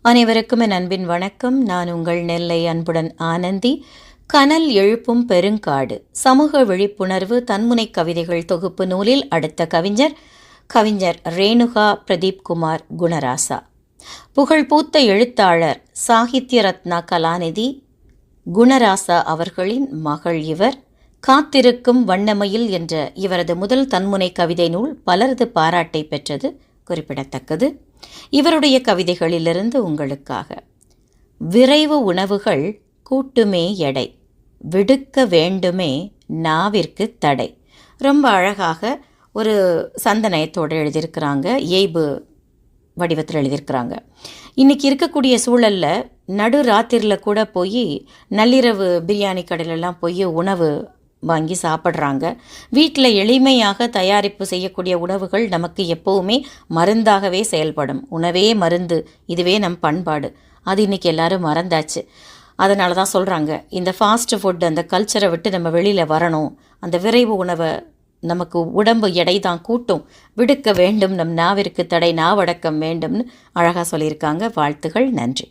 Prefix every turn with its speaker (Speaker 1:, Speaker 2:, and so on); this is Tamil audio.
Speaker 1: அனைவருக்கும் என் அன்பின் வணக்கம். நான் உங்கள் நெல்லை அன்புடன் ஆனந்தி. கனல் எழுப்பும் பெருங்காடு சமூக விழிப்புணர்வு தன்முனை கவிதைகள் தொகுப்பு நூலில் அடுத்த கவிஞர் ரேணுகா பிரதீப் குமார் குணராசா. புகழ்பூத்த எழுத்தாளர் சாகித்ய ரத்னா கலாநிதி குணராசா அவர்களின் மகள் இவர். காத்திருக்கும் வண்ணமயில் என்ற இவரது முதல் தன்முனை கவிதை நூல் பலரது பாராட்டை பெற்றது குறிப்பிடத்தக்கது. இவருடைய கவிதைகளிலிருந்து உங்களுக்காக. விரைவு உணவுகள் கூட்டுமே எடை, விடுக்க வேண்டுமே நாவிற்கு தடை. ரொம்ப அழகாக ஒரு சந்தனயத்தோடு எழுதியிருக்கிறாங்க, ஏய்பு வடிவத்தில் எழுதியிருக்கிறாங்க. இன்றைக்கி இருக்கக்கூடிய சூழலில் நடு ராத்திரியில் கூட போய் நள்ளிரவு பிரியாணி கடையிலெல்லாம் போய் உணவு வாங்கி சாப்பிட்றாங்க. வீட்டில் எளிமையாக தயாரிப்பு செய்யக்கூடிய உணவுகள் நமக்கு எப்போவுமே மருந்தாகவே செயல்படும். உணவே மருந்து, இதுவே நம் பண்பாடு. அது இன்றைக்கி எல்லோரும் மறந்தாச்சு. அதனால தான் சொல்கிறாங்க, இந்த ஃபாஸ்ட் ஃபுட் அந்த கல்ச்சரை விட்டு நம்ம வெளியில் வரணும். அந்த விரைவு உணவை நமக்கு உடம்பு எடை தான் கூட்டும், விடுக்க வேண்டும் நம் நாவிற்கு தடை, நாவடக்கம் வேண்டும்னு அழகாக சொல்லியிருக்காங்க. வாழ்த்துகள், நன்றி.